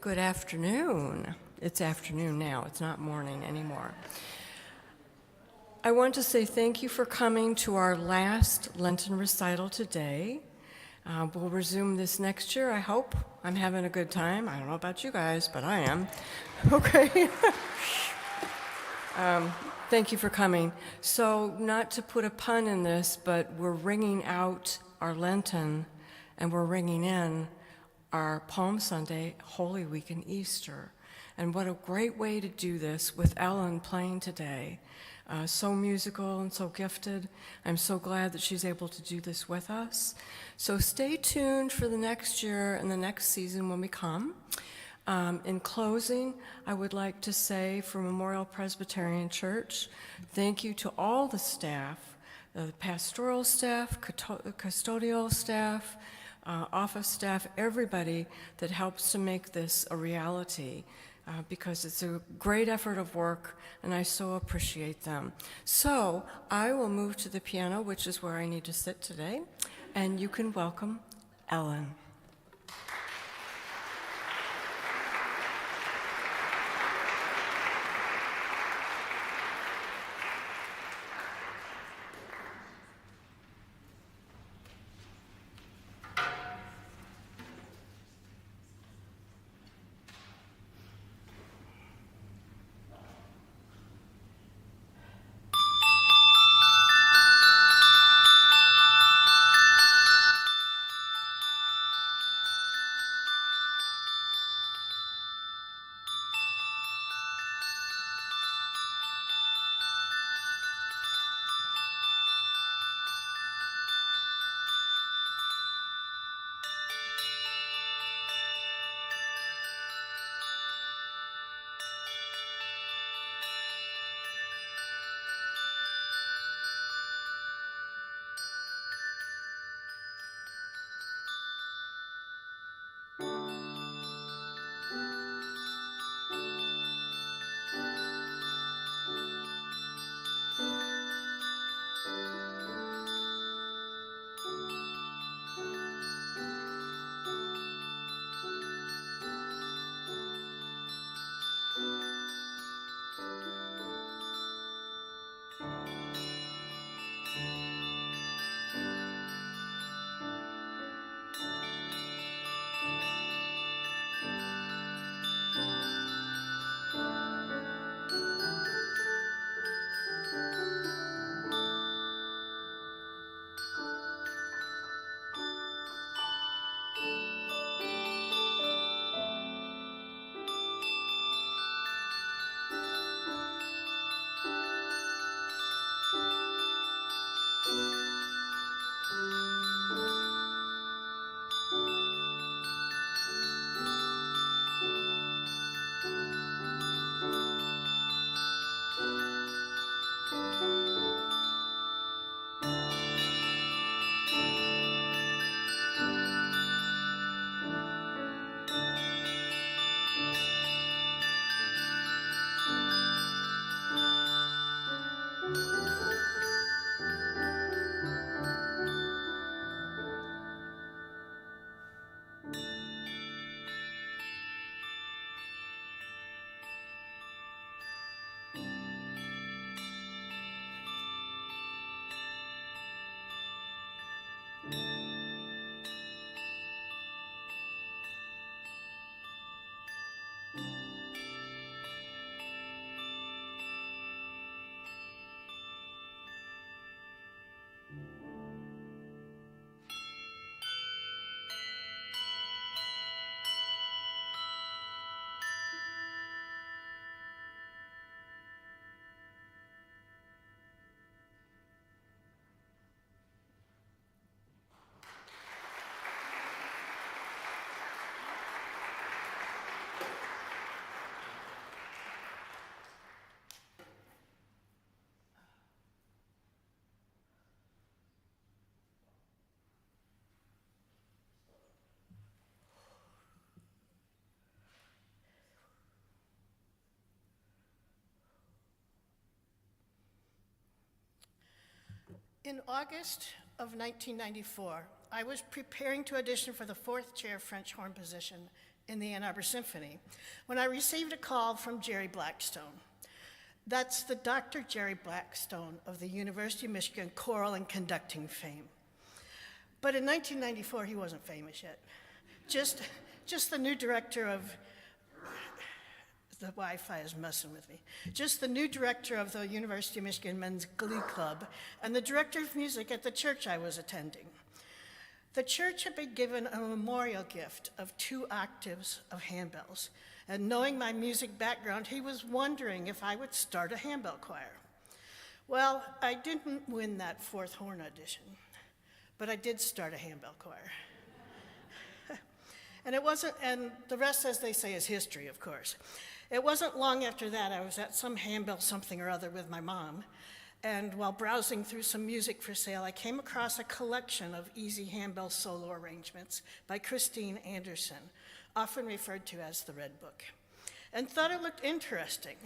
Good afternoon. It's afternoon now, it's not morning anymore. I want to say thank you for coming to our last Lenten recital today. We'll resume this next year, I hope. I'm having a good time. I don't know about you guys, but I am. Okay. Thank you for coming. So, not to put a pun in this, but we're ringing out our Lenten and we're ringing in our Palm Sunday, Holy Week, and Easter. And what a great way to do this with Ellen playing today. So musical and so gifted. I'm so glad that she's able to do this with us. So stay tuned for the next year and the next season when we come. In closing, I would like to say for Memorial Presbyterian Church, thank you to all the staff, the pastoral staff, custodial staff, office staff, everybody that helps to make this a reality, because it's a great effort of work, and I so appreciate them. So I will move to the piano, which is where I need to sit today, and you can welcome Ellen. In August of 1994, I was preparing to audition for the fourth chair French horn position in the Ann Arbor Symphony when I received a call from Jerry Blackstone. That's the Dr. Jerry Blackstone of the University of Michigan choral and conducting fame. But in 1994, he wasn't famous yet. Just the new director of, the Wi-Fi is messing with me. Just the new director of the University of Michigan Men's Glee Club and the director of music at the church I was attending. The church had been given a memorial gift of 2 octaves of handbells, and knowing my music background, he was wondering if I would start a handbell choir. Well, I didn't win that 4th horn audition, but I did start a handbell choir. And the rest, as they say, is history, of course. It wasn't long after that I was at some handbell something or other with my mom, and while browsing through some music for sale, I came across a collection of easy handbell solo arrangements by Christine Anderson, often referred to as the Red Book, and thought it looked interesting.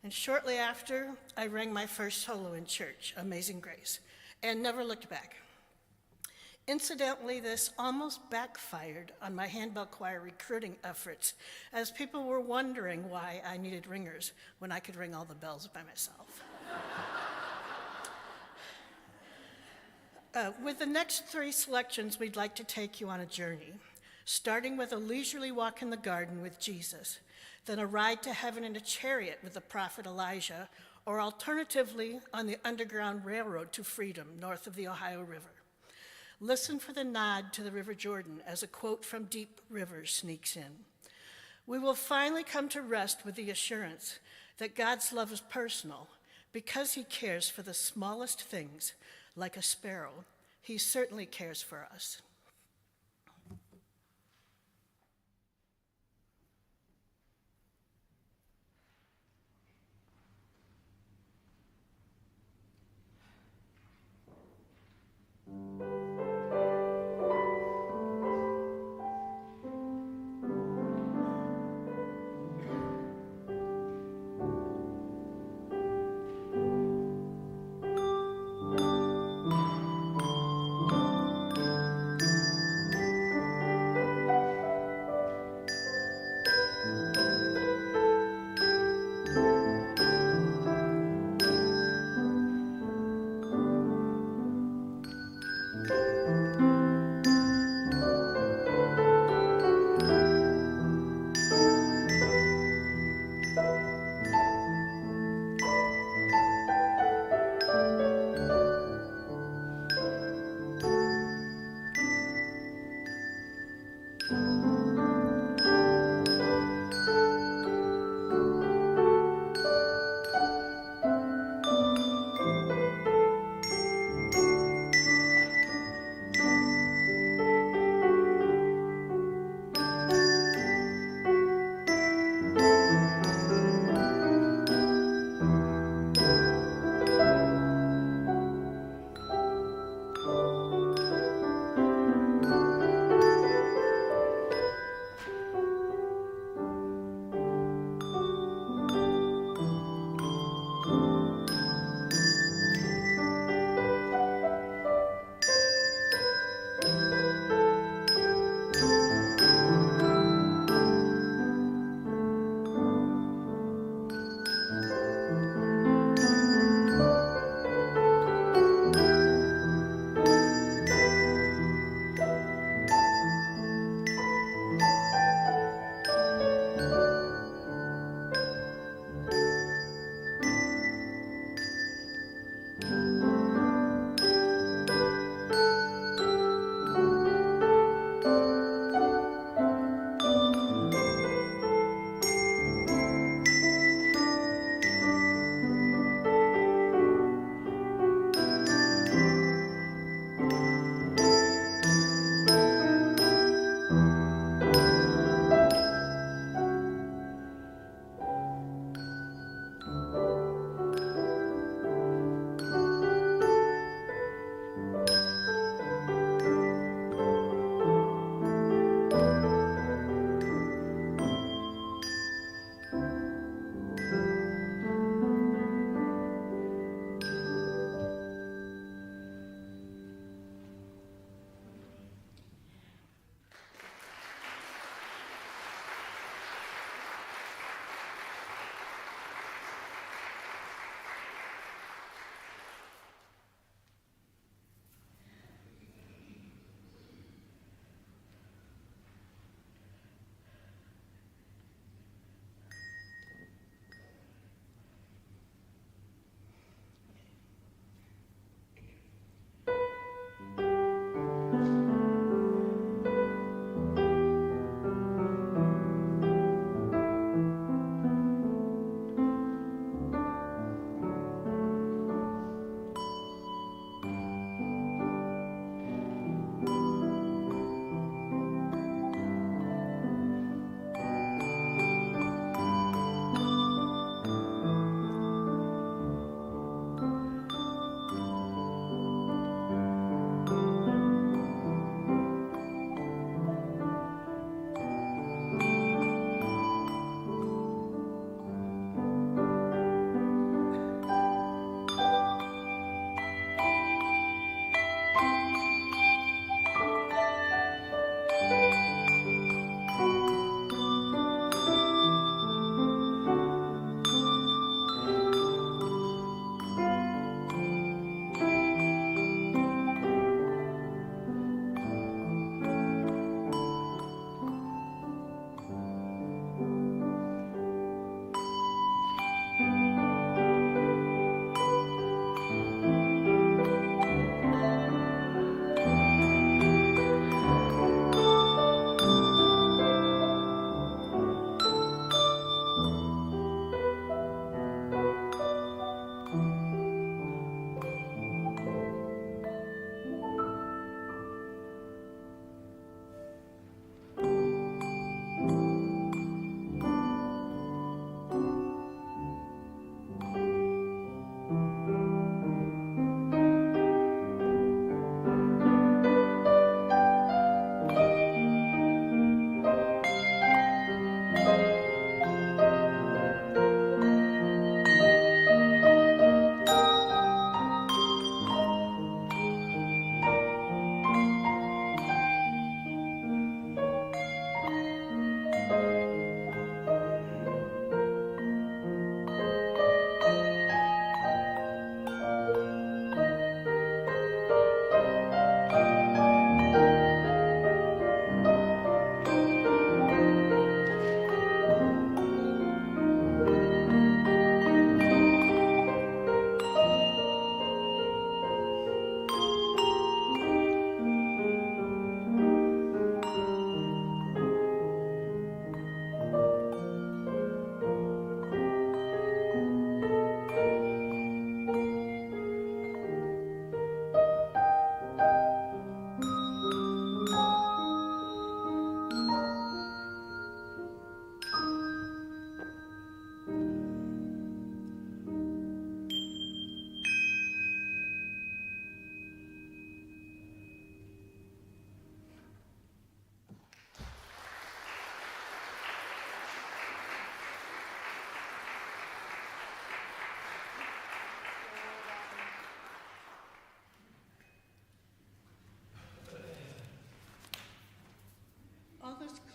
And shortly after, I rang my first solo in church, Amazing Grace, and never looked back. Incidentally, this almost backfired on my handbell choir recruiting efforts, as people were wondering why I needed ringers when I could ring all the bells by myself. With the next 3 selections, we'd like to take you on a journey, starting with a leisurely walk in the garden with Jesus, then a ride to heaven in a chariot with the prophet Elijah, or alternatively on the Underground Railroad to freedom north of the Ohio River. Listen for the nod to the River Jordan as a quote from Deep River sneaks in. We will finally come to rest with the assurance that God's love is personal. Because he cares for the smallest things, like a sparrow, he certainly cares for us.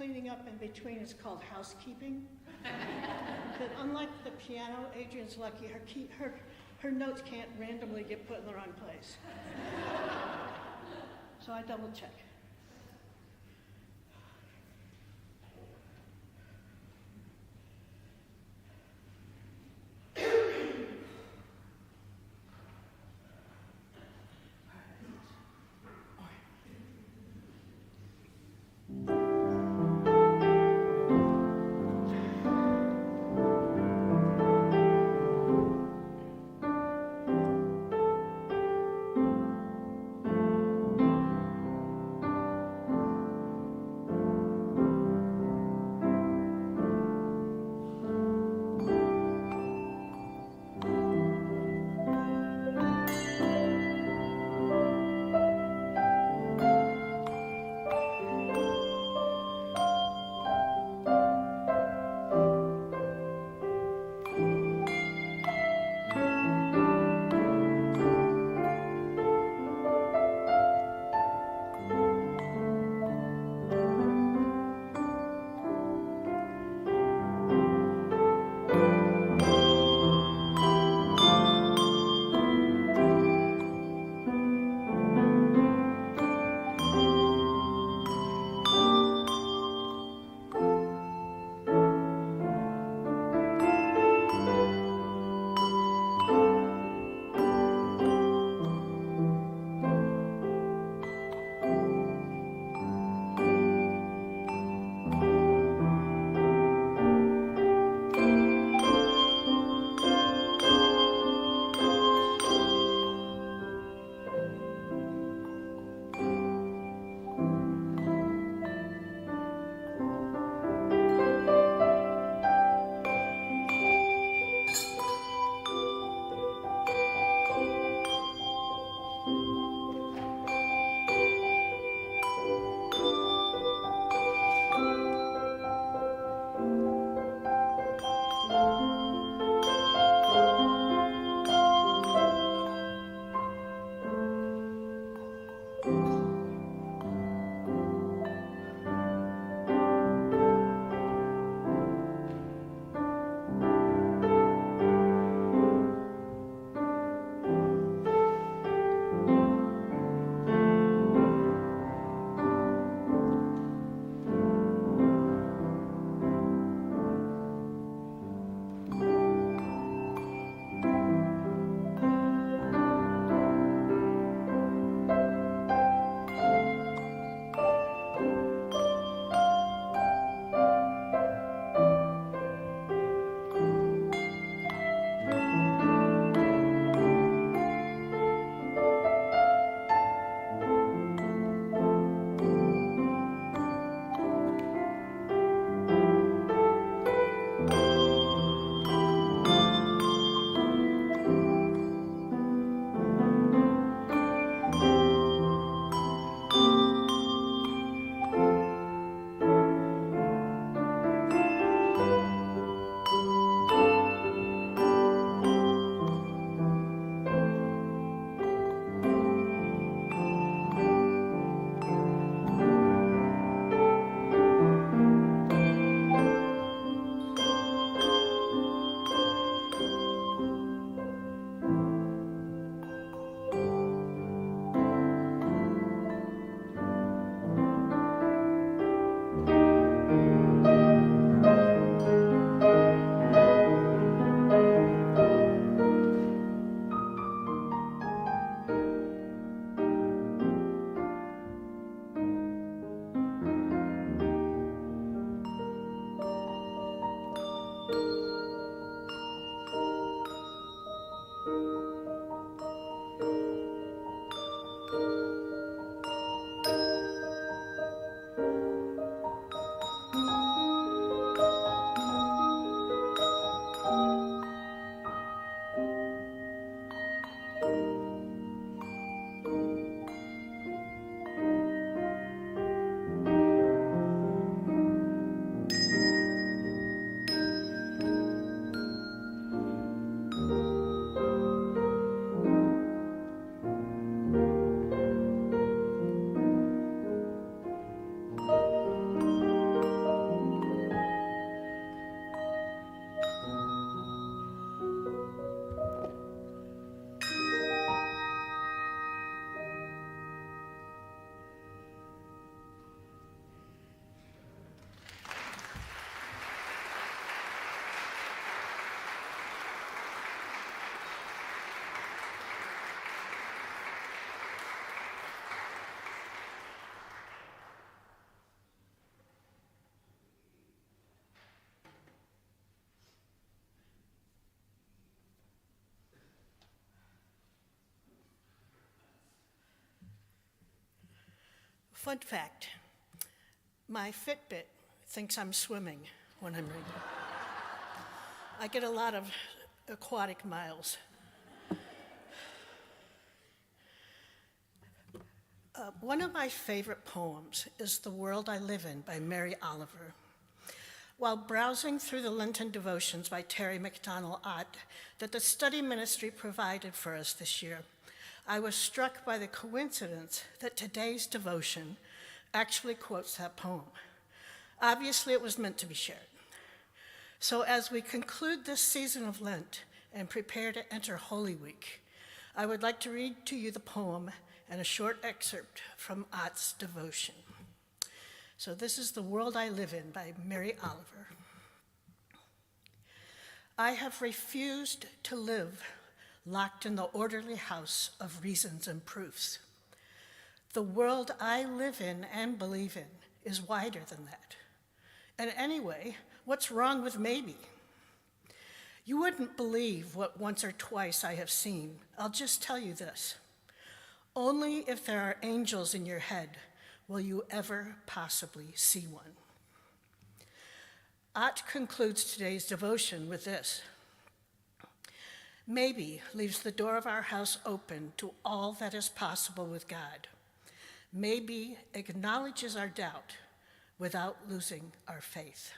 cleaning up in between is called housekeeping. But unlike the piano, Adrian's lucky. Her notes can't randomly get put in the wrong place. So I double check. Fun fact, my Fitbit thinks I'm swimming when I'm reading. I get a lot of aquatic miles. One of my favorite poems is The World I Live In by Mary Oliver. While browsing through the Lenten devotions by Terry McDonald Ott that the study ministry provided for us this year, I was struck by the coincidence that today's devotion actually quotes that poem. Obviously, it was meant to be shared. So as we conclude this season of Lent and prepare to enter Holy Week, I would like to read to you the poem and a short excerpt from Ott's devotion. So this is The World I Live In by Mary Oliver. I have refused to live locked in the orderly house of reasons and proofs. The world I live in and believe in is wider than that. And anyway, what's wrong with maybe? You wouldn't believe what once or twice I have seen. I'll just tell you this. Only if there are angels in your head will you ever possibly see one. Ott concludes today's devotion with this. Maybe leaves the door of our house open to all that is possible with God. Maybe acknowledges our doubt without losing our faith.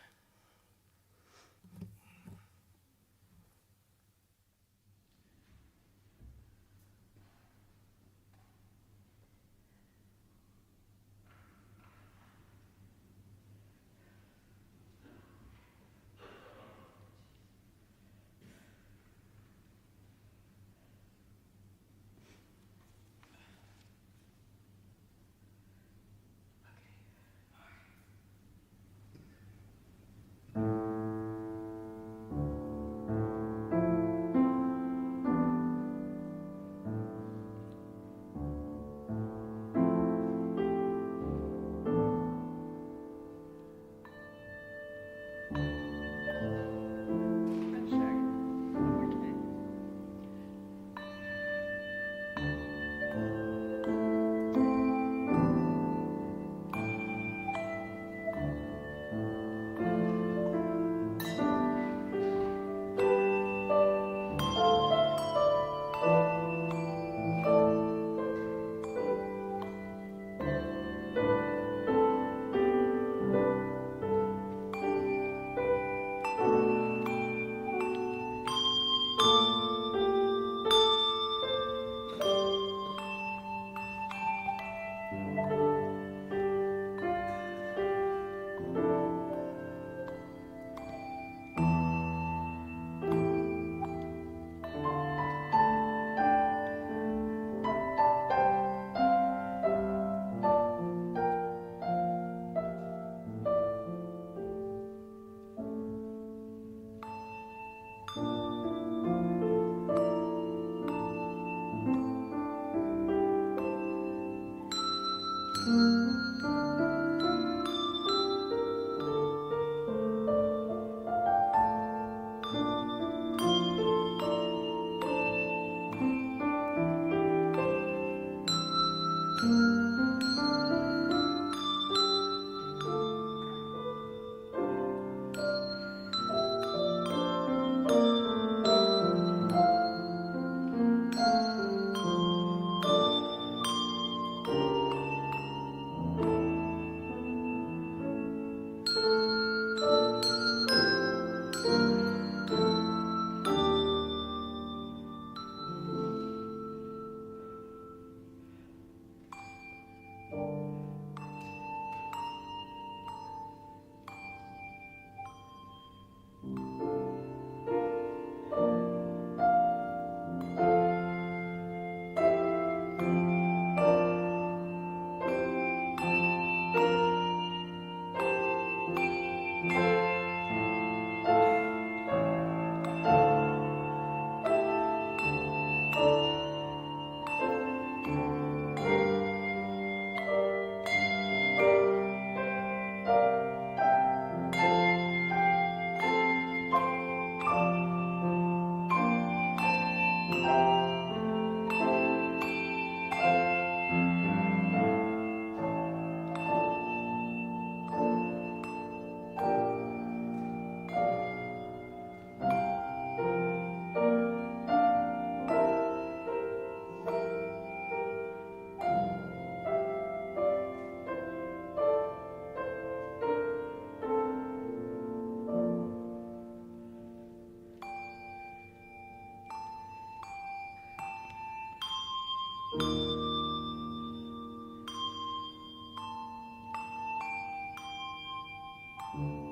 you.